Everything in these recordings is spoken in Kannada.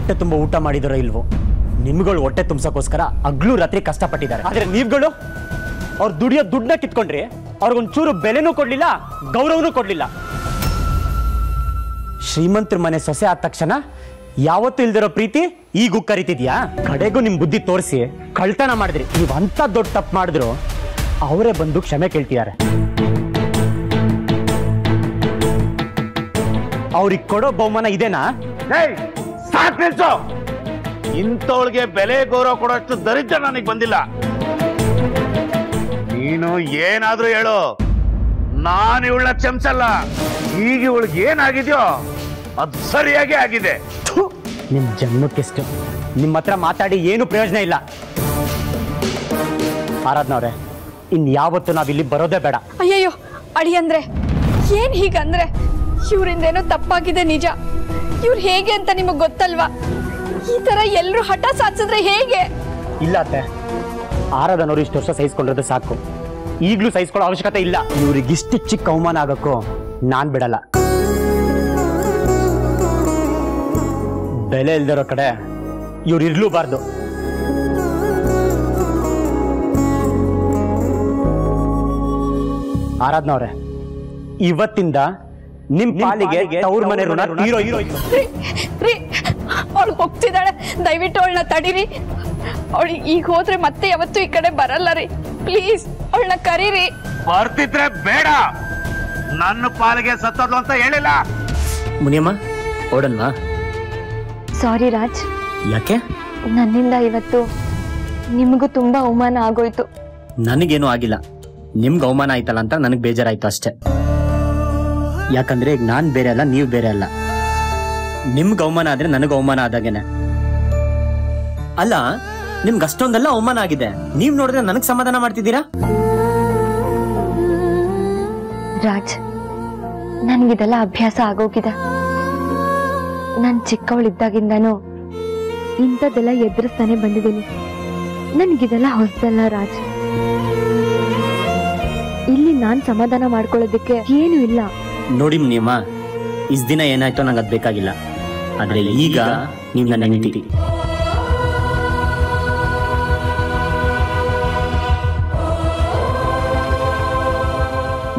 ಹೊಟ್ಟೆ ತುಂಬ ಊಟ ಮಾಡಿದಾರೋ ಇಲ್ವೋ, ನಿಮ್ಗಳು ಹೊಟ್ಟೆ ತುಂಬಿಸೋಕ್ಕೋಸ್ಕರ ಹಗ್ಲು ರಾತ್ರಿ ಕಷ್ಟಪಟ್ಟಿದ್ದಾರೆ. ಆದ್ರೆ ನೀವುಗಳು ಅವ್ರು ದುಡಿಯೋ ದುಡ್ಡನ್ನ ಕಿತ್ಕೊಂಡ್ರಿ, ಅವ್ರಿಗೊಂಚೂರು ಬೆಲೆನೂ ಕೊಡ್ಲಿಲ್ಲ, ಗೌರವನೂ ಕೊಡ್ಲಿಲ್ಲ. ಶ್ರೀಮಂತರ ಮನೆ ಸೊಸೆ ಆದ ತಕ್ಷಣ ಯಾವತ್ತೂ ಇಲ್ದಿರೋ ಪ್ರೀತಿ ಈಗ ಕರಿತಿದ್ಯಾ? ಕಡೆಗೂ ನಿಮ್ ಬುದ್ಧಿ ತೋರಿಸಿ ಕಳ್ತನ ಮಾಡಿದ್ರಿ. ನೀವು ಅಂತ ದೊಡ್ಡ ತಪ್ಪು ಮಾಡಿದ್ರು ಅವರೇ ಬಂದು ಕ್ಷಮೆ ಕೇಳ್ತಿದ್ದಾರೆ. ಅವ್ರಿಗೆ ಕೊಡೋ ಬಹುಮಾನ ಇದೇನಾ? ಸಾಕು ನಿಲ್ಸು. ಇಂಥವಳಿಗೆ ಬೆಲೆ ಗೌರವ ಕೊಡೋಷ್ಟು ದರಿದ್ರ ನನಗೆ ಬಂದಿಲ್ಲ. ನೀನು ಏನಾದ್ರೂ ಹೇಳು, ನಾನು ಇವಳ ಕ್ಷಮಿಸಲ್ಲ. ಈಗ ಇವಳಿಗೆ ಏನಾಗಿದೆಯೋ ಅದು ಸರಿಯಾಗಿ ಆಗಿದೆ. ನಿಮ್ ಜನ್ಮಕ್ಕೆಷ್ಟು. ನಿಮ್ಮ ಹತ್ರ ಮಾತಾಡಿ ಏನು ಪ್ರಯೋಜನ ಇಲ್ಲ. ಆರಾಧನವ್ರೆ, ಇನ್ಯಾವತ್ತು ನಾವಿಲ್ಲಿ ಬರೋದೇ ಬೇಡ. ಅಯ್ಯಯ್ಯೋ ಅಳಿಯಂದ್ರೆ ಏನ್ ಹೀಗಂದ್ರೆ? ಇವರಿಂದೇನೋ ತಪ್ಪಾಗಿದೆ ನಿಜ. ಇವ್ರು ಹೇಗೆ ಅಂತ ನಿಮಗ್ ಗೊತ್ತಲ್ವಾ? ಈ ತರ ಎಲ್ರು ಹಠ ಸಾಧಿಸಿದ್ರೆ ಹೇಗೆ? ಇಲ್ಲ ಅತ್ತೆ, ಆರಾಧನವ್ರು ಇಷ್ಟು ವರ್ಷ ಸಹಿಸ್ಕೊಂಡಿರೋದು ಸಾಕು. ಈಗ್ಲೂ ಸಹಿಸ್ಕೊಳ್ಳೋ ಅವಶ್ಯಕತೆ ಇಲ್ಲ. ಇವ್ರಿಗಿಷ್ಟು ಚಿಕ್ಕ ಅವಮಾನ ಆಗಕ್ಕೂ ನಾನ್ ಬಿಡಲ್ಲ. ಬೆಲೆ ಇಲ್ದಿರೋ ಕಡೆ ಇವ್ರು ಇರ್ಲೂಬಾರ್ದು. ಆರಾಧನವ್ರೆ, ಇವತ್ತಿಂದ ನಿಮ್ ಪಾಲಿಗೆ ತವ್ರ ಮನೆ ಋಣ ತೀರೋಯ್ತು. ಅವಳು ಹೋಗ್ತಿದ್ದಾಳೆ, ದಯವಿಟ್ಟು ಅವಳನ್ನ ತಡೀರಿ. ಅವಳು ಈಗ ಹೋದ್ರೆ ಮತ್ತೆ ಯಾವತ್ತೂ ಈ ಕಡೆ ಬರಲ್ಲ ರೀ. ಪ್ಲೀಸ್ ಅವಳನ್ನ ಕರೀರಿ. ಬರ್ತಿದ್ರೆ ಬೇಡ, ನನ್ನ ಪಾಲಿಗೆ ಸತ್ತೋದ್ಲು ಅಂತ ಹೇಳಿಲ್ಲ. ಮುನಿಯಮ್ಮ ಓಡನ್ವಾ? ಸಾರಿ ರಾಜ್. ಯಾಕೆ? ನನ್ನಿಂದ ಇವತ್ತು ನಿಮಗೂ ತುಂಬಾ ಅವಮಾನ ಆಗೋಯ್ತು. ನನಗೇನು ಆಗಿಲ್ಲ, ನಿಮ್ಗೆ ಅವಮಾನ ಆಯ್ತಲ್ಲ ಅಂತ ನನಗೆ ಬೇಜಾರಾಯ್ತು ಅಷ್ಟೇ. ಯಾಕಂದ್ರೆ ಈಗ ನಾನ್ ಬೇರೆ ಅಲ್ಲ, ನೀವು ಬೇರೆ ಅಲ್ಲ. ನಿಮ್ಗೆ ಅವಮಾನ ಆದ್ರೆ ನನಗೆ ಅವಮಾನ ಆದಾಗೇನೆ. ಅಲ್ಲ, ನಿಮ್ಗೆ ಅಷ್ಟೊಂದೆಲ್ಲ ಅವಮಾನ ಆಗಿದೆ, ನೀವ್ ನೋಡಿದ್ರೆ ನನಗ್ ಸಮಾಧಾನ ಮಾಡ್ತಿದ್ದೀರಾ? ರಾಜ್, ನನ್ಗಿದೆಲ್ಲ ಅಭ್ಯಾಸ ಆಗೋಗಿದೆ. ನಾನ್ ಚಿಕ್ಕವಳಿದ್ದಾಗಿಂದಾನು ಇಂಥದ್ದೆಲ್ಲ ಎದುರಿಸ್ತಾನೆ ಬಂದಿದ್ದೀನಿ. ನನ್ಗಿದೆಲ್ಲ ಹೊಸದಲ್ಲ ರಾಜ್. ಇಲ್ಲಿ ನಾನ್ ಸಮಾಧಾನ ಮಾಡ್ಕೊಳ್ಳೋದಕ್ಕೆ ಏನು ಇಲ್ಲ. ನೋಡಿ ಮುನಿಯಮ್ಮ, ಇಸ್ ದಿನ ಏನಾಯ್ತೋ ನಂಗೆ ಅದ್ ಬೇಕಾಗಿಲ್ಲ. ಆದ್ರೆ ಈಗ ನೀವ್ ನನ್ನ ಹೆಂಡತಿ.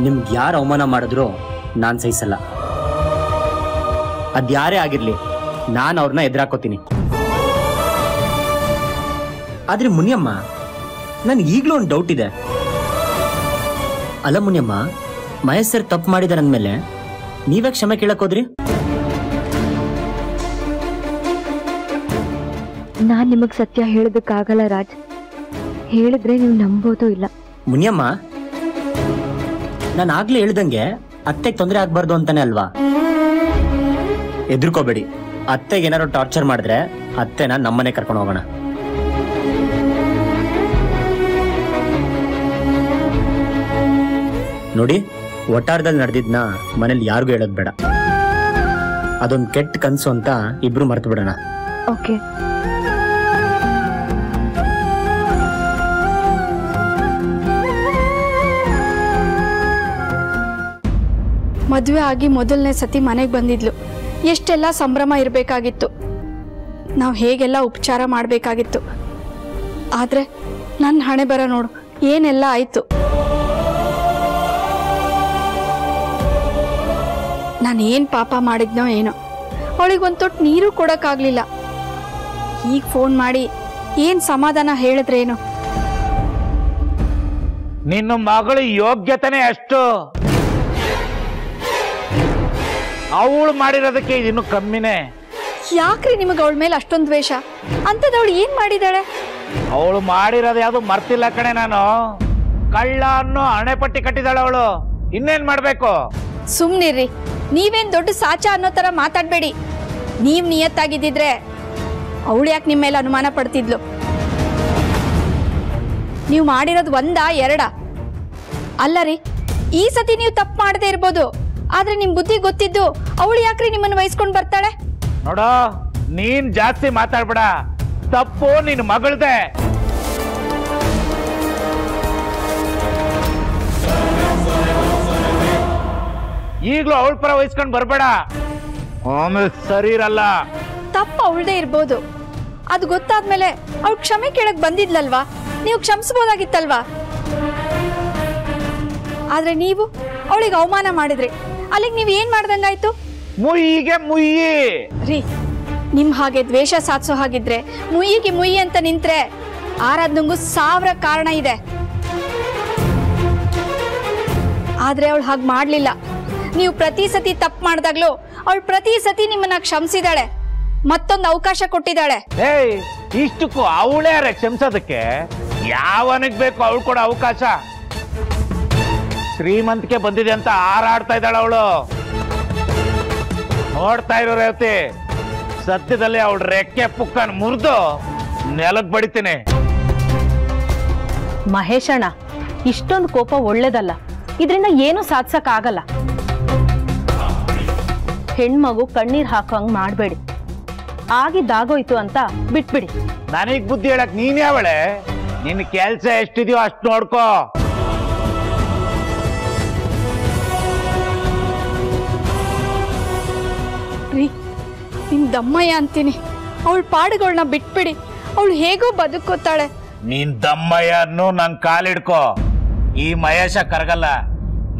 ನಿಮ್ಗೆ ಯಾರು ಅವಮಾನ ಮಾಡಿದ್ರು ನಾನ್ ಸಹಿಸಲ್ಲ. ಅದ್ಯಾರೇ ಆಗಿರ್ಲಿ, ನಾನು ಅವ್ರನ್ನ ಎದುರಾಕೋತೀನಿ. ಆದ್ರೆ ಮುನಿಯಮ್ಮ, ನನ್ಗೆ ಈಗ್ಲೂ ಒಂದು ಡೌಟ್ ಇದೆ. ಅಲ್ಲ ಮುನಿಯಮ್ಮ, ಮಹೇಶ್ ಸರ್ ತಪ್ಪು ಮಾಡಿದಾರೆ ಅಂದ್ಮೇಲೆ ನೀವೇ ಕ್ಷಮೆ ಕೇಳಕ್ ಹೋದ್ರಿ? ನಾನ್ ನಿಮಗ್ ಸತ್ಯ ಹೇಳೋದಕ್ಕಾಗಲ್ಲ ರಾಜ್. ಹೇಳಿದ್ರೆ ನೀವು ನಂಬೋದು ಇಲ್ಲ. ಮುನಿಯಮ್ಮ, ನಾನು ಆಗ್ಲೇ ಹೇಳ್ದಂಗೆ ಅತ್ತೆಗೆ ತೊಂದರೆ ಆಗ್ಬಾರ್ದು ಅಂತಾನೆ ಅಲ್ವಾ? ಎದುರ್ಕೋಬೇಡಿ. ಅತ್ತೆಗೆ ಏನಾದ್ರು ಟಾರ್ಚರ್ ಮಾಡಿದ್ರೆ ಅತ್ತೆನ ನಮ್ಮನೆ ಕರ್ಕೊಂಡು ಹೋಗೋಣ. ನೋಡಿ, ಒಟ್ಟಾರದಲ್ಲಿ ನಡೆದಿದ್ನ ಮನೇಲಿ ಯಾರಿಗೂ ಹೇಳೋದ್ ಬೇಡ. ಅದೊಂದು ಕೆಟ್ಟ ಕನ್ಸು ಅಂತ ಇಬ್ರು ಮರ್ತು ಬಿಡೋಣ. ಓಕೆ. ಮದುವೆ ಆಗಿ ಮೊದಲನೇ ಸತಿ ಮನೆಗೆ ಬಂದಿದ್ಲು. ಎಷ್ಟೆಲ್ಲ ಸಂಭ್ರಮ ಇರಬೇಕಾಗಿತ್ತು, ನಾವು ಹೇಗೆಲ್ಲ ಉಪಚಾರ ಮಾಡಬೇಕಾಗಿತ್ತು. ಆದರೆ ನನ್ನ ಹಣೆ ಬರ ನೋಡು, ಏನೆಲ್ಲ ಆಯಿತು. ನಾನೇನು ಪಾಪ ಮಾಡಿದ್ನೋ ಏನೋ, ಅವಳಿಗೊಂದು ತೊಟ್ಟು ನೀರು ಕೊಡೋಕ್ಕಾಗಲಿಲ್ಲ. ಈಗ ಫೋನ್ ಮಾಡಿ ಏನು ಸಮಾಧಾನ ಹೇಳಿದ್ರೇನು? ನಿನ್ನ ಮಗಳ ಯೋಗ್ಯತೆನೇ ಅಷ್ಟು, ಅವಳು ಮಾಡಿರೋದಕ್ಕೆ ಇದಿನ್ನು ಕಮ್ಮಿನೇ. ಯಾಕ್ರಿ ನಿಮಗೆ ಅವಳ ಮೇಲೆ ಅಷ್ಟೊಂದು ದ್ವೇಷ? ಅಂಥದ್ದು ಅವಳು ಏನು ಮಾಡಿದಾಳೆ? ಅವಳು ಮಾಡಿರೋದು ಯಾವುದು ಮರ್ತಿಲ್ಲ ಕಣೆ ನಾನು. ಕಳ್ಳ ಅನ್ನೋ ಹಣೆಪಟ್ಟಿ ಕಟ್ಟಿದಾಳೆ ಅವಳು. ಇನ್ನೇನ್ ಮಾಡ್ಬೇಕು? ಸುಮ್ನಿರ್ರಿ, ನೀವೇನ್ ದೊಡ್ಡ ಸಾಚ ಅನ್ನೋ ತರ ಮಾತಾಡ್ಬೇಡಿ. ನೀವ್ ನಿಯತ್ತಾಗಿದ್ದಿದ್ರೆ ಅವಳು ಯಾಕೆ ನಿಮ್ಮ ಮೇಲೆ ಅನುಮಾನ ಪಡ್ತಿದ್ಲು? ನೀವು ಮಾಡಿರೋದು ಒಂದಾ ಎರಡಾ? ಅಲ್ಲ ರೀ, ಈ ಸತಿ ನೀವು ತಪ್ಪು ಮಾಡದೇ ಇರ್ಬೋದು, ಆದ್ರೆ ನಿಮ್ ಬುದ್ಧಿ ಗೊತ್ತಿದ್ದು ಅವಳು ಯಾಕ್ರಿ ನಿಮ್ಮನ್ನು ವಹಿಸ್ಕೊಂಡು ಬರ್ತಾಳೆ? ನೋಡೋ, ನೀನ್ ಜಾಸ್ತಿ ಮಾತಾಡ್ಬೇಡ. ತಪ್ಪು ನಿನ್ ಮಗಳದೆ. ಈಗ್ಲೂ ಅವಳ ಪರ ವಹಿಸ್ಕೊಂಡು ಬರ್ಬೇಡ, ಆಮೇಲೆ ಸರಿ ಇರಲ್ಲ. ತಪ್ಪು ಅವಳದೇ ಇರ್ಬೋದು. ಅದು ಗೊತ್ತಾದ್ಮೇಲೆ ಅವಳು ಕ್ಷಮೆ ಕೇಳಕ್ ಬಂದಿದ್ಲಲ್ವಾ, ನೀವು ಕ್ಷಮಿಸ್ಬೋದಾಗಿತ್ತಲ್ವಾ? ಆದ್ರೆ ನೀವು ಅವಳಿಗೆ ಅವಮಾನ ಮಾಡಿದ್ರಿ, ಅಲ್ಲಿಗೆ ನೀವು ಏನ್ ಮಾಡ್ದಂಗಾಯ್ತು? ಮುಯ್ಯಿಗೆ ಮುಯ್ಯಿ ರೀ, ನಿಮ್ ಹಾಗೆ ದ್ವೇಷ ಸಾಧಿಸೋ ಹಾಗಿದ್ರೆ ಮುಯ್ಯಿಗೆ ಮುಯ್ಯಿ ಅಂತ ನಿಂತ್ರೆ ಆರಾಧನೆಗೂ 1000 ಕಾರಣ ಇದೆ. ಆದ್ರೆ ಅವಳು ಹಾಗೆ ಮಾಡ್ಲಿಲ್ಲ. ನೀವು ಪ್ರತಿ ಸತಿ ತಪ್ಪು ಮಾಡಿದಾಗ್ಲೂ ಅವಳು ಪ್ರತಿ ಸತಿ ನಿಮ್ಮನ್ನ ಕ್ಷಮಿಸಿದಾಳೆ, ಮತ್ತೊಂದು ಅವಕಾಶ ಕೊಟ್ಟಿದ್ದಾಳೆ. ಏಯ್, ಇಷ್ಟಕ್ಕೂ ಅವಳೇ ಯಾರ ಕ್ಷಮಿಸೋದಕ್ಕೆ? ಯಾವನಿಗೆ ಬೇಕು ಅವಳು ಕೊಡೋ ಅವಕಾಶ? ಶ್ರೀಮಂತಿಕೆ ಬಂದಿದೆ ಅಂತ ಹಾರಾಡ್ತಾ ಇದ್ದಾಳ ಅವಳು. ನೋಡ್ತಾ ಇರೋ ರೇವತಿ, ಸತ್ಯದಲ್ಲಿ ಅವಳ ರೆಕ್ಕೆ ಪುಕ್ಕನ್ ಮುರಿದು ನೆಲಕ್ ಬಡಿತೀನಿ. ಮಹೇಶಣ್ಣ, ಇಷ್ಟೊಂದು ಕೋಪ ಒಳ್ಳೇದಲ್ಲ, ಇದರಿಂದ ಏನು ಸಾಧಿಸಕ್ ಆಗಲ್ಲ. ಹೆಣ್ಮಗು ಕಣ್ಣೀರ್ ಹಾಕೋಂಗ್ ಮಾಡ್ಬೇಡಿ, ಆಗಿದ್ದಾಗೋಯ್ತು ಅಂತ ಬಿಟ್ಬಿಡಿ. ನನಗ್ ಬುದ್ಧಿ ಹೇಳಕ್ ನೀನ್ ಯಾವಳೆ? ನಿನ್ ಕೆಲ್ಸ ಎಷ್ಟಿದ್ಯೋ ಅಷ್ಟು ನೋಡ್ಕೋ. ರೀ, ನಿಮ್ ದಮ್ಮಯ್ಯ ಅಂತೀನಿ, ಅವಳ ಪಾಡುಗಳನ್ನ ಬಿಟ್ಬಿಡಿ. ಅವಳು ಹೇಗೋ ಬದುಕೋತಾಳೆ. ನೀನ್ ದಮ್ಮಯ್ಯನ್ನು ನನ್ ಕಾಲಿಡ್ಕೋ. ಈ ಮಹೇಶ ಕರಗಲ್ಲ.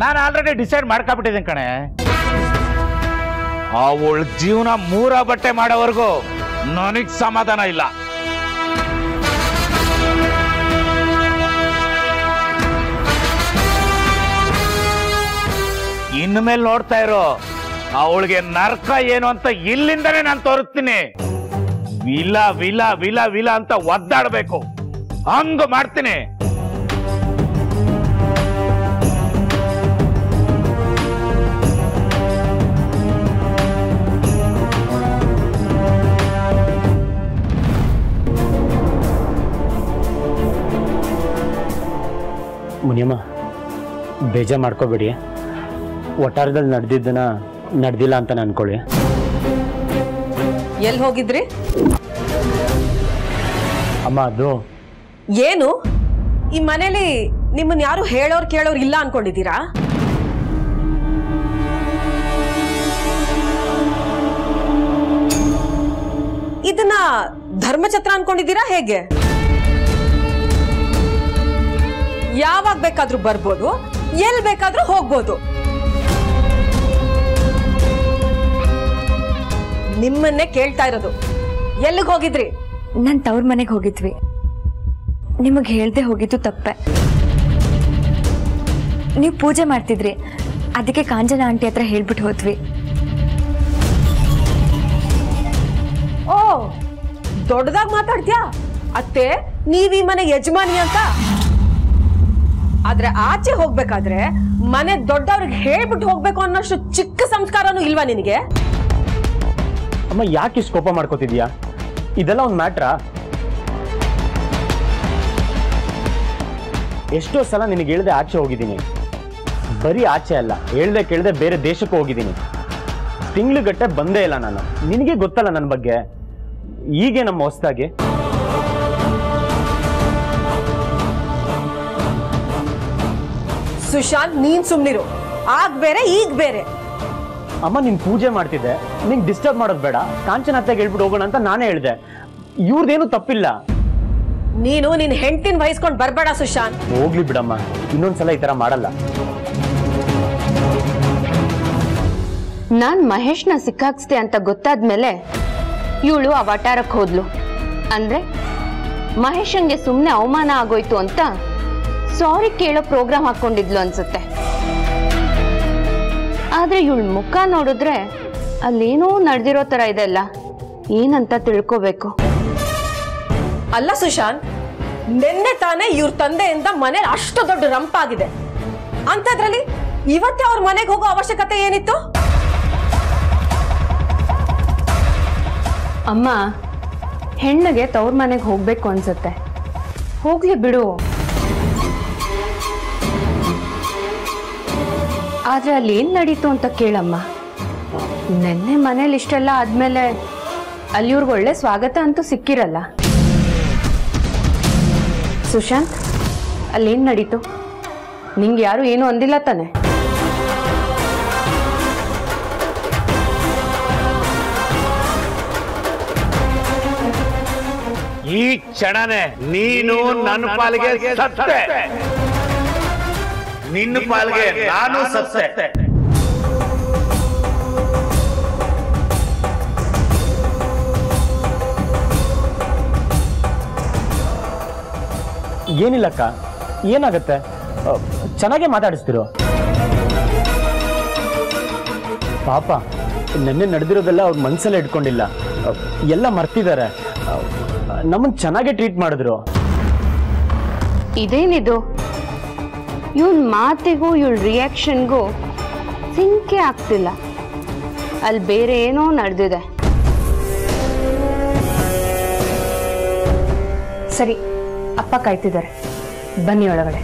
ನಾನು ಆಲ್ರೆಡಿ ಡಿಸೈಡ್ ಮಾಡ್ಕೊಬಿಟ್ಟಿದ್ದೀನಿ ಕಣೆ. ಅವಳ ಜೀವನ 3 ಬಟ್ಟೆ ಮಾಡೋವರೆಗೂ ನನಗ್ ಸಮಾಧಾನ ಇಲ್ಲ. ಇನ್ಮೇಲೆ ನೋಡ್ತಾ ಇರೋ, ಅವಳಿಗೆ ನರ್ಕ ಏನು ಅಂತ ಇಲ್ಲಿಂದನೇ ನಾನು ತೋರಿಸ್ತೀನಿ. ವಿಲ ವಿಲ ವಿಲ ವಿಲ ಅಂತ ಒದ್ದಾಡ್ಬೇಕು, ಹಂಗ ಮಾಡ್ತೀನಿ. ಮುನಿಯಮ್ಮ, ಬೇಜಾರು ಮಾಡ್ಕೋಬೇಡಿ. ಒಟ್ಟಾರದಲ್ಲಿ ನಡೆದಿದ್ದನ್ನ ನಡೆದಿಲ್ಲ ಅಂತ ಅನ್ಕೊಳ್ಳಿ. ಎಲ್ಲಿ ಹೋಗಿದ್ರಿ? ಅಮ್ಮ, ಅದು ಏನು ಈ ಮನೇಲಿ ನಿಮ್ಮನ್ನ ಯಾರು ಹೇಳೋರು ಕೇಳೋರು ಇಲ್ಲ ಅನ್ಕೊಂಡಿದ್ದೀರಾ? ಇದನ್ನ ಧರ್ಮಛತ್ರ ಅನ್ಕೊಂಡಿದ್ದೀರಾ ಹೇಗೆ? ಯಾವಾಗ ಬೇಕಾದ್ರೂ ಬರ್ಬೋದು, ಎಲ್ಲಿ ಬೇಕಾದ್ರೂ ಹೋಗ್ಬೋದು. ನಿಮ್ಮನ್ನೇ ಕೇಳ್ತಾ ಇರೋದು, ಎಲ್ಲಿಗೆ ಹೋಗಿದ್ರಿ? ನಾನು ತವ್ರ ಮನೆಗೆ ಹೋಗಿದ್ವಿ. ನಿಮಗೆ ಹೇಳ್ದೆ ಹೋಗಿದ್ದು ತಪ್ಪೆ. ನೀವು ಪೂಜೆ ಮಾಡ್ತಿದ್ರಿ, ಅದಕ್ಕೆ ಕಾಂಚನ ಆಂಟಿ ಹತ್ರ ಹೇಳ್ಬಿಟ್ಟು ಹೋದ್ವಿ. ಓ, ದೊಡ್ಡದಾಗಿ ಮಾತಾಡ್ತೀಯಾ ಅತ್ತೆ? ನೀವ್ ಈ ಮನೆ ಯಜಮಾನಿ ಅಂತ. ಆದ್ರೆ ಆಚೆ ಹೋಗ್ಬೇಕಾದ್ರೆ ಮನೆ ದೊಡ್ಡವ್ರಿಗೆ ಹೇಳ್ಬಿಟ್ಟು ಹೋಗ್ಬೇಕು ಅನ್ನೋಷ್ಟು ಚಿಕ್ಕ ಸಂಸ್ಕಾರನೂ ಇಲ್ವಾ ನಿನಗೆ? ಅಮ್ಮ, ಯಾಕೆ ಇಷ್ಟು ಕೋಪ ಮಾಡ್ಕೋತಿದ್ಯಾ? ಇದೆಲ್ಲ ಒಂದು ಮ್ಯಾಟ್ರಾ? ಎಷ್ಟೋ ಸಲ ನಿನಗೆ ಹೇಳ್ದೆ ಆಚೆ ಹೋಗಿದ್ದೀನಿ. ಬರೀ ಆಚೆ ಅಲ್ಲ, ಹೇಳ್ದೆ ಕೇಳ್ದೆ ಬೇರೆ ದೇಶಕ್ಕೂ ಹೋಗಿದ್ದೀನಿ. ತಿಂಗ್ಳುಗಟ್ಟೆ ಬಂದೇ ಇಲ್ಲ ನಾನು. ನಿನಗೆ ಗೊತ್ತಲ್ಲ ನನ್ನ ಬಗ್ಗೆ. ಹೀಗೆ ನಮ್ಮ ಹೊಸ್ದಾಗಿ ಸುಶಾಂತ್, ನೀನ್ ಸುಮ್ನಿರು. ಆಗ್ ಬೇರೆ ಈಗ ಬೇರೆ. ಅಮ್ಮ, ನೀನ್ ಪೂಜೆ ಮಾಡ್ತಿದ್ದೆ, ನಿಂಗೆ ಡಿಸ್ಟರ್ಬ್ ಮಾಡೋದು ಬೇಡ, ಕಾಂಚನ ಅತ್ತೆಗೆ ಹೇಳ್ಬಿಟ್ಟು ಹೋಗೋಣ ಅಂತ ನಾನೇ ಹೇಳ್ದೆ. ಇವ್ರದೇನು ತಪ್ಪಿಲ್ಲ. ನೀನು ನಿನ್ ಹೆಂಡತಿನ ವಹಿಸ್ಕೊಂಡ್ ಬರ್ಬೇಡ ಸುಶಾಂತ್. ಹೋಗ್ಲಿ ಬಿಡಮ್ಮ, ಇನ್ನೊಂದ್ಸಲ ಈ ತರ ಮಾಡಲ್ಲ. ನಾನ್ ಮಹೇಶ್ನ ಸಿಕ್ಕಾಕ್ಸ್ತೆ ಅಂತ ಗೊತ್ತಾದ್ಮೇಲೆ ಇವಳು ಆ ವಟಾರಕ್ಕೆ ಹೋದ್ಲು. ಅಂದ್ರೆ ಮಹೇಶನ್ಗೆ ಸುಮ್ಮನೆ ಅವಮಾನ ಆಗೋಯ್ತು ಅಂತ ಸಾರಿ ಕೇಳೋ ಪ್ರೋಗ್ರಾಮ್ ಹಾಕೊಂಡಿದ್ಲು ಅನ್ಸುತ್ತೆ. ಆದ್ರೆ ಇವಳ ಮುಖ ನೋಡಿದ್ರೆ ಅಲ್ಲೇನೋ ನಡೆದಿರೋ ತರ ಇದೆಲ್ಲ. ಏನಂತ ತಿಳ್ಕೋಬೇಕು. ಅಲ್ಲ ಸುಶಾಂತ್, ನಿನ್ನೆ ತಾನೇ ಇವ್ರ ತಂದೆಯಿಂದ ಮನೆ ಅಷ್ಟು ದೊಡ್ಡ ರಂಪಾಗಿದೆ. ಅಂತದ್ರಲ್ಲಿ ಇವತ್ತೇ ಅವ್ರ ಮನೆಗೆ ಹೋಗೋ ಅವಶ್ಯಕತೆ ಏನಿತ್ತು? ಅಮ್ಮ, ಹೆಣ್ಣಿಗೆ ತವ್ರ ಮನೆಗೆ ಹೋಗ್ಬೇಕು ಅನ್ಸುತ್ತೆ. ಹೋಗ್ಲಿ ಬಿಡು. ಆದ್ರೆ ಅಲ್ಲಿ ಏನ್ ನಡೀತು ಅಂತ ಕೇಳಮ್ಮ. ನೆನ್ನೆ ಮನೇಲಿ ಇಷ್ಟೆಲ್ಲ ಆದ್ಮೇಲೆ ಅಲ್ಲಿವ್ರಿಗೆ ಒಳ್ಳೆ ಸ್ವಾಗತ ಅಂತೂ ಸಿಕ್ಕಿರಲ್ಲ. ಸುಶಾಂತ್, ಅಲ್ಲೇನ್ ನಡೀತು? ನಿಂಗೆ ಯಾರು ಏನು ಅಂದಿಲ್ಲ ತಾನೆ? ಈ ಕ್ಷಣನೇ ನೀನು ನನ್ನ ಪಾಲಿಗೆ ಸತ್ತೆ, ನಿನ್ನ ಪಾಲಿಗೆ ನಾನು ಸತ್ತೆ. ಏನಿಲ್ಲಕ್ಕ, ಏನಾಗತ್ತೆ? ಚೆನ್ನಾಗೇ ಮಾತಾಡಿಸ್ತಿರೋ. ಪಾಪ ನೆನ್ನೆ ನಡೆದಿರೋದೆಲ್ಲ ಅವ್ರ ಮನ್ಸಲ್ಲೇ ಇಟ್ಕೊಂಡಿಲ್ಲ, ಎಲ್ಲ ಮರ್ತಿದ್ದಾರೆ. ನಮ್ಮನ್ನು ಚೆನ್ನಾಗೇ ಟ್ರೀಟ್ ಮಾಡಿದ್ರು. ಇದೇನಿದು? ಇವನ್ ಮಾತಿಗೂ ಇವಳ ರಿಯಾಕ್ಷನ್ಗೂ ಸಿಂಕೆ ಆಗ್ತಿಲ್ಲ. ಅಲ್ಲಿ ಬೇರೆ ಏನೋ ನಡೆದಿದೆ. ಸರಿ, ಅಪ್ಪ ಕಾಯ್ತಿದ್ದಾರೆ, ಬನ್ನಿ ಒಳಗಡೆ.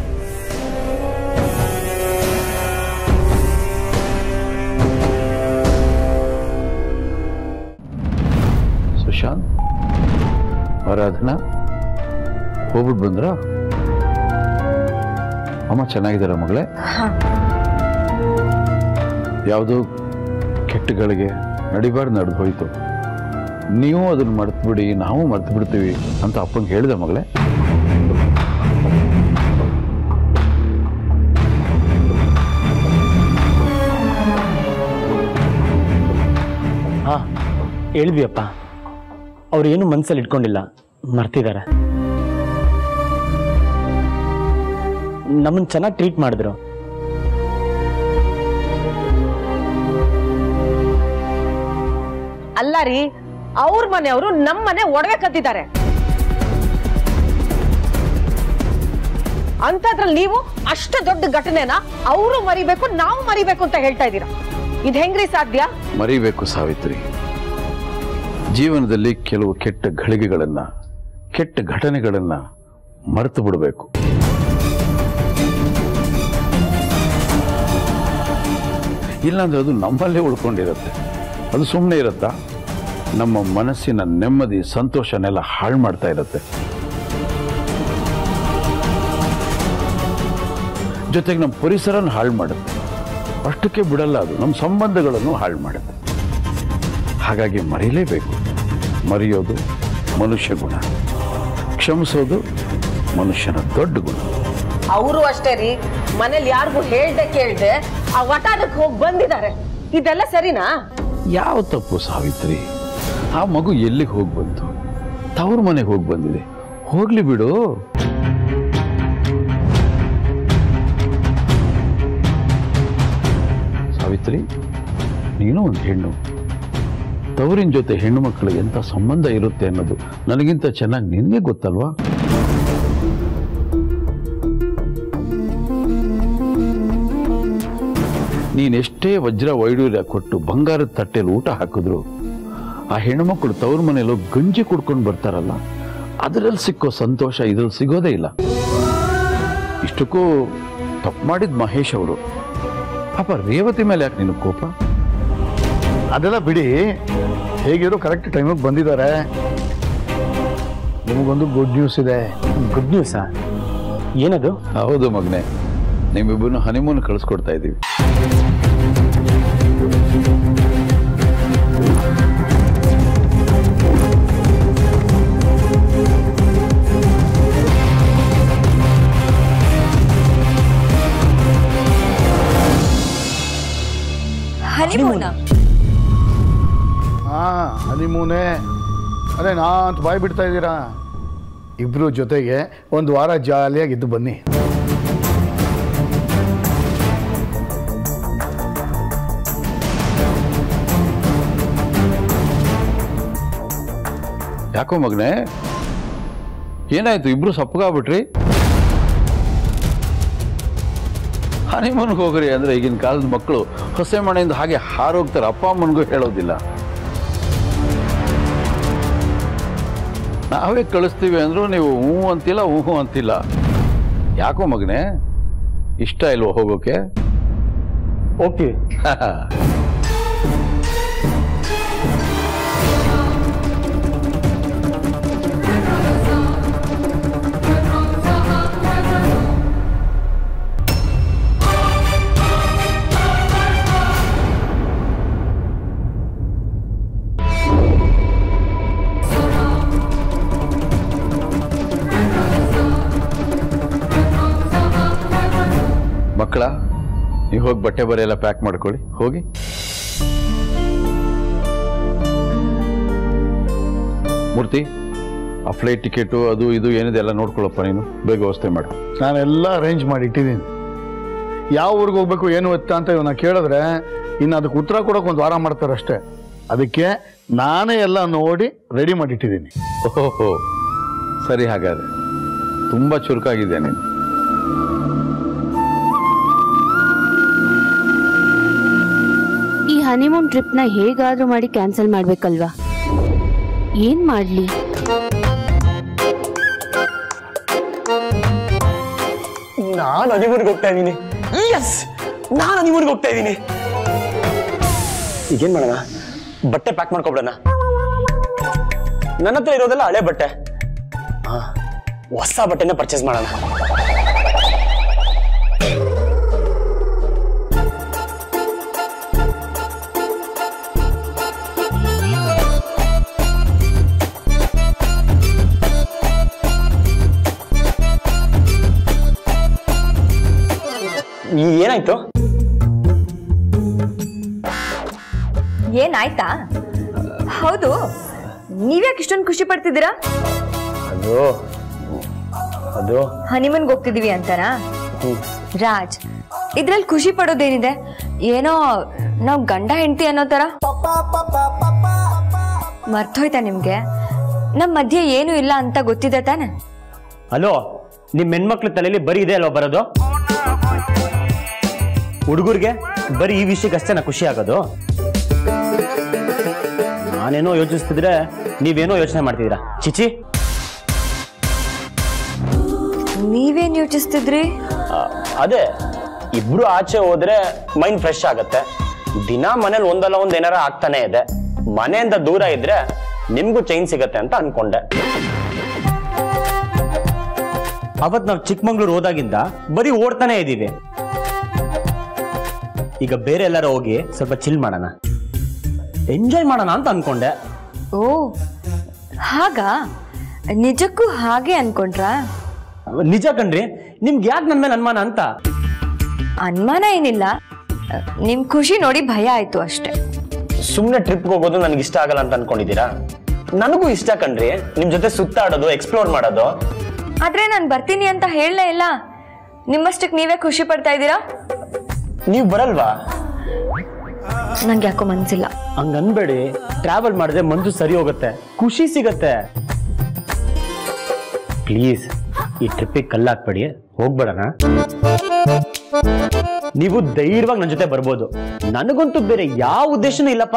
ಸುಶಾಂತ್, ಆರಾಧನಾ ಹೋಗ್ಬಿಟ್ಟು ಬಂದ್ರ? ಅಮ್ಮ ಚೆನ್ನಾಗಿದ್ದಾರ ಮಗಳೇ? ಯಾವುದೋ ಕೆಟ್ಟಗಳಿಗೆ ನಡಿಬಾರ್ದು ನಡೆದು ಹೋಯ್ತು, ನೀವು ಅದನ್ನ ಮರ್ತು ಬಿಡಿ, ನಾವು ಮರ್ತು ಬಿಡ್ತೀವಿ ಅಂತ ಅಪ್ಪಂಗೆ ಹೇಳಿದ ಮಗಳೇ? ಹಾ ಹೇಳಿದ್ವಿ ಅಪ್ಪ, ಅವ್ರು ಏನು ಮನ್ಸಲ್ಲಿ ಇಟ್ಕೊಂಡಿಲ್ಲ, ಮರ್ತಿದ್ದಾರೆ. ನಮ್ಮನ್ನು ಚೆನ್ನಾಗಿ ಟ್ರೀಟ್ ಮಾಡಿದ್ರು. ಅಲ್ಲ ರೀ, ಅವ್ರ ಮನೆಯವರು ನಮ್ಮ ಮನೆ ಒಡವೆ ಕದ್ದಿದ್ದಾರೆ. ಅಂತದ್ರಲ್ಲಿ ನೀವು ಅಷ್ಟು ದೊಡ್ಡ ಘಟನೆನ ಅವರು ಮರಿಬೇಕು, ನಾವು ಮರಿಬೇಕು ಅಂತ ಹೇಳ್ತಾ ಇದ್ದೀರಾ. ಇದು ಹೆಂಗ್ರಿ ಸಾಧ್ಯ? ಮರಿಬೇಕು ಸಾವಿತ್ರಿ. ಜೀವನದಲ್ಲಿ ಕೆಲವು ಕೆಟ್ಟ ಘಳಿಗೆಗಳನ್ನ, ಕೆಟ್ಟ ಘಟನೆಗಳನ್ನ ಮರೆತು ಬಿಡಬೇಕು. ಇಲ್ಲಾಂದ್ರೆ ಅದು ನಮ್ಮಲ್ಲೇ ಉಳ್ಕೊಂಡಿರುತ್ತೆ. ಅದು ಸುಮ್ಮನೆ ಇರುತ್ತಾ? ನಮ್ಮ ಮನಸ್ಸಿನ ನೆಮ್ಮದಿ, ಸಂತೋಷನೆಲ್ಲ ಹಾಳು ಮಾಡ್ತಾ ಇರುತ್ತೆ. ಜೊತೆಗೆ ನಮ್ಮ ಪರಿಸರನ ಹಾಳು ಮಾಡುತ್ತೆ. ಅಷ್ಟಕ್ಕೆ ಬಿಡಲ್ಲ, ಅದು ನಮ್ಮ ಸಂಬಂಧಗಳನ್ನು ಹಾಳು ಮಾಡುತ್ತೆ. ಹಾಗಾಗಿ ಮರೀಲೇಬೇಕು. ಮರೆಯೋದು ಮನುಷ್ಯ ಗುಣ, ಕ್ಷಮಿಸೋದು ಮನುಷ್ಯನ ದೊಡ್ಡ ಗುಣ. ಅವರು ಅಷ್ಟೇ ರೀ, ಮನೇಲಿ ಯಾರಿಗೂ ಹೇಳ್ದೆ ಕೇಳ್ದೆ ಆ ವಟಾರಕ್ಕೆ ಹೋಗಿ ಬಂದಿದ್ದಾರೆ. ಇದೆಲ್ಲ ಸರಿನಾ? ಯಾವ ತಪ್ಪು ಸಾವಿತ್ರಿ? ಆ ಮಗು ಎಲ್ಲಿಗೆ ಹೋಗಿ ಬಂತು? ತವ್ರ ಮನೆಗೆ ಹೋಗಿ ಬಂದಿದೆ, ಹೋಗ್ಲಿ ಬಿಡು. ಸಾವಿತ್ರಿ, ನೀನು ಒಂದು ಹೆಣ್ಣು. ತವರಿನ ಜೊತೆ ಹೆಣ್ಣು ಮಕ್ಕಳಿಗೆ ಎಂಥ ಸಂಬಂಧ ಇರುತ್ತೆ ಅನ್ನೋದು ನನಗಿಂತ ಚೆನ್ನಾಗಿ ನಿನಗೆ ಗೊತ್ತಲ್ವಾ? ನೀನೆಷ್ಟೇ ವಜ್ರ ವೈಡೂರ್ಯ ಕೊಟ್ಟು ಬಂಗಾರದ ತಟ್ಟೆಯಲ್ಲಿ ಊಟ ಹಾಕಿದ್ರು ಆ ಹೆಣ್ಣುಮಕ್ಕಳು ತವ್ರ ಮನೆಯಲ್ಲೋ ಗಂಜಿ ಕುಡ್ಕೊಂಡು ಬರ್ತಾರಲ್ಲ, ಅದರಲ್ಲಿ ಸಿಕ್ಕೋ ಸಂತೋಷ ಇದ್ರಲ್ಲಿ ಸಿಗೋದೇ ಇಲ್ಲ. ಇಷ್ಟಕ್ಕೂ ತಪ್ಪು ಮಾಡಿದ ಮಹೇಶ್ ಅವರು. ಪಾಪ ರೇವತಿ ಮೇಲೆ ಯಾಕೆ ನಿನಗೆ ಕೋಪ? ಅದೆಲ್ಲ ಬಿಡಿ, ಹೇಗಿರೋ ಕರೆಕ್ಟ್ ಟೈಮಿಗೆ ಬಂದಿದ್ದಾರೆ. ನಿಮಗೊಂದು ಗುಡ್ ನ್ಯೂಸ್ ಇದೆ. ಗುಡ್ ನ್ಯೂಸಾ? ಏನದು? ಹೌದು ಮಗನೆ, ನಿಮ್ಮಿಬ್ಬರನ್ನು ಹನಿಮೂನ್ ಕಳಿಸ್ಕೊಡ್ತಾ ಇದ್ದೀವಿ. ಹನಿಮೂನೇ? ಅದೇ ನಾ ಅಂತ ಬಾಯ್ ಬಿಡ್ತಾ ಇದ್ದೀರಾ? ಇಬ್ರು ಜೊತೆಗೆ ಒಂದು ವಾರ ಜಾಲಿಯಾಗಿದ್ದು ಬನ್ನಿ. ಯಾಕೋ ಮಗನೆ, ಏನಾಯ್ತು? ಇಬ್ರು ಸಪ್ಪಗಾಗ್ಬಿಟ್ರಿ? ಹನಿಮೂನ್ಗೆ ಹೋಗ್ರಿ ಅಂದ್ರೆ ಈಗಿನ ಕಾಲದ ಮಕ್ಕಳು ಹೊಸ ಮನೆಯಿಂದ ಹಾಗೆ ಹಾರೋಗ್ತಾರೆ, ಅಪ್ಪ ಅಮ್ಮನಿಗೂ ಹೇಳೋದಿಲ್ಲ. ನಾವೇ ಕಳಿಸ್ತೀವಿ ಅಂದ್ರು ನೀವು ಹ್ಞೂ ಅಂತಿಲ್ಲ, ಹ್ಞೂ ಅಂತಿಲ್ಲ. ಯಾಕೋ ಮಗನೆ, ಇಷ್ಟ ಇಲ್ವೋ ಹೋಗೋಕೆ? ಹೋಗ್ತೀವಿ. ಮಕ್ಕಳ ನೀವು ಹೋಗಿ ಬಟ್ಟೆ ಬರೆ ಎಲ್ಲ ಪ್ಯಾಕ್ ಮಾಡ್ಕೊಳ್ಳಿ, ಹೋಗಿ. ಮೂರ್ತಿ, ಆ ಫ್ಲೈಟ್ ಟಿಕೆಟು ಅದು ಇದು ಏನಿದೆ ಎಲ್ಲ ನೋಡ್ಕೊಳ್ಳಪ್ಪ, ನೀನು ಬೇಗ ವ್ಯವಸ್ಥೆ ಮಾಡು. ನಾನೆಲ್ಲ ಅರೇಂಜ್ ಮಾಡಿ ಇಟ್ಟಿದ್ದೀನಿ. ಯಾವ ಊರಿಗೆ ಹೋಗ್ಬೇಕು ಏನು ಎತ್ತ ಅಂತ ಇವನ್ನ ಕೇಳಿದ್ರೆ ಇನ್ನು ಅದಕ್ಕೆ ಉತ್ತರ ಕೊಡೋಕೆ ಒಂದು ವಾರ ಮಾಡ್ತಾರೆ ಅಷ್ಟೇ. ಅದಕ್ಕೆ ನಾನೇ ಎಲ್ಲ ನೋಡಿ ರೆಡಿ ಮಾಡಿಟ್ಟಿದ್ದೀನಿ. ಓಹೋ, ಸರಿ. ಹಾಗಾದ್ರೆ ತುಂಬ ಚುರುಕಾಗಿದೆ ನೀನು. ಈ ಹನಿಮೂನ್ ಟ್ರಿಪ್ನ ಹೇಗಾದ್ರೂ ಮಾಡಿ ಕ್ಯಾನ್ಸಲ್ ಮಾಡ್ಬೇಕಲ್ವಾ? ಏನ್ ಮಾಡ್ಲಿ? ನಾನು ಹನಿಮೂನ್ಗೆ ಹೋಗ್ತಾ ಇದ್ದೀನಿ. ಎಸ್, ನಾನು ಹನಿಮೂನ್ಗೆ ಹೋಗ್ತಾ ಇದ್ದೀನಿ. ಈಗೇನ್ ಮಾಡೋಣ? ಬಟ್ಟೆ ಪ್ಯಾಕ್ ಮಾಡ್ಕೊಬಿಡೋಣ. ನನ್ನ ಹತ್ರ ಇರೋದೆಲ್ಲ ಹಳೆ ಬಟ್ಟೆ. ಹೊಸ ಬಟ್ಟೆನ ಪರ್ಚೇಸ್ ಮಾಡೋಣ. ಏನಾಯ್ತು? ಏನಾಯ್ತಾ? ಹೌದು, ನೀವ್ಯಾಕೆ ಇಷ್ಟೊಂದು ಖುಷಿ ಪಡ್ತಿದ್ದೀರಾ? ಅದು ಹನಿಮೂನ್ಗೆ ಹೋಗ್ತಿದೀವಿ ಅಂತಾರಾ? ರಾಜ್, ಇದ್ರಲ್ಲಿ ಖುಷಿ ಪಡೋದೇನಿದೆ? ಏನೋ ನಾವು ಗಂಡ ಹೆಂಡತಿ ಅನ್ನೋ ತರ ಮರ್ತೋಯ್ತಾ ನಿಮ್ಗೆ? ನಮ್ ಮಧ್ಯೆ ಏನು ಇಲ್ಲ ಅಂತ ಗೊತ್ತಿದೆ ತಾನೆ? ಹಲೋ, ನಿಮ್ ಹೆಣ್ಮಕ್ಳ ತಲೆಯಲ್ಲಿ ಬರೀ ಇದೆ ಅಲ್ವಾ ಬರೋದು? ಹುಡುಗರಿಗೆ ಬರೀ ಈ ವಿಷಯಕ್ಕಷ್ಟೇ ನಾ ಖುಷಿ ಆಗೋದು. ನಾನೇನೋ ಯೋಚಿಸ್ತಿದ್ರೆ ನೀವೇನೋ ಯೋಚನೆ ಮಾಡ್ತಿದ್ದೀರಾ. ಚಿಚಿ, ನೀವೇನ್ ಯೋಚಿಸ್ತಿದ್ರಿ? ಅದೇ, ಇಬ್ರು ಆಚೆ ಹೋದ್ರೆ ಮೈಂಡ್ ಫ್ರೆಶ್ ಆಗತ್ತೆ. ದಿನ ಮನೇಲಿ ಒಂದಲ್ಲ ಒಂದ್ ಏನಾರ ಆಗ್ತಾನೆ ಇದೆ. ಮನೆಯಿಂದ ದೂರ ಇದ್ರೆ ನಿಮ್ಗೂ ಚೈನ್ ಸಿಗತ್ತೆ ಅಂತ ಅನ್ಕೊಂಡೆ. ಅವತ್ ನಾವು ಚಿಕ್ಕಮಂಗ್ಳೂರು ಹೋದಾಗಿಂದ ಬರೀ ಓಡ್ತಾನೆ ಇದೀವಿ. ಈಗ ಬೇರೆ ಎಲ್ಲಾರ ಹೋಗಿ ಸ್ವಲ್ಪ ಚಿಲ್ ಮಾಡೋಣ, ಎಂಜಾಯ್ ಮಾಡೋಣ ಅಂತ ಅನ್ಕೊಂಡೆ. ಓ ಹಾಗಾ? ನಿಜಕ್ಕೂ ಹಾಗೆ ಅನ್ಕೊಂಡ್ರಾ? ನಿಜ ಕಣ್ರಿ. ನಿಮ್ಗೆ ಯಾಕೆ ನನ್ನ ಮೇಲೆ ಅನುಮಾನ ಅಂತ? ಅನುಮಾನ ಏನಿಲ್ಲ, ನಿಮ್ ಖುಷಿ ನೋಡಿ ಭಯ ಆಯ್ತು ಅಷ್ಟೇ. ಸುಮ್ನೆ ಟ್ರಿಪ್ಗೆ ಹೋಗೋದು ನನಗೆ ಇಷ್ಟ ಆಗಲ್ಲ ಅಂತ ಅನ್ಕೊಂಡಿದ್ದೀರಾ? ನನಗೂ ಇಷ್ಟ ಕಣ್ರಿ, ನಿಮ್ ಜೊತೆ ಸುತ್ತಾಡೋದು, ಎಕ್ಸ್ಪ್ಲೋರ್ ಮಾಡೋದು. ಆದ್ರೆ ನಾನು ಬರ್ತೀನಿ ಅಂತ ಹೇಳಲೇ ಇಲ್ಲ. ನಿಮ್ಮಷ್ಟಕ್ಕೆ ನೀವೇ ಖುಷಿ ಪಡ್ತಾ ಇದ್ದೀರಾ? ನೀವ್ ಬರಲ್ವಾ? ನಂಗೆ ಯಾಕೋ ಮನ್ಸಿಲ್ಲ. ಹಂಗ ಅನ್ಬೇಡಿ. ಟ್ರಾವೆಲ್ ಮಾಡಿದ್ರೆ ಮನ್ಸು ಸರಿ ಹೋಗುತ್ತೆ, ಖುಷಿ ಸಿಗತ್ತೆ. ಪ್ಲೀಸ್ ಈ ಟ್ರಿಪ್ಪಿಗೆ ಕಲ್ಲಾಕ್ಬೇಡಿ, ಹೋಗ್ಬೇಡಣ. ನೀವು ಧೈರ್ಯವಾಗಿ ನನ್ನ ಜೊತೆ ಬರ್ಬೋದು. ನನಗಂತೂ ಬೇರೆ ಯಾವ ಉದ್ದೇಶನೂ ಇಲ್ಲಪ್ಪ.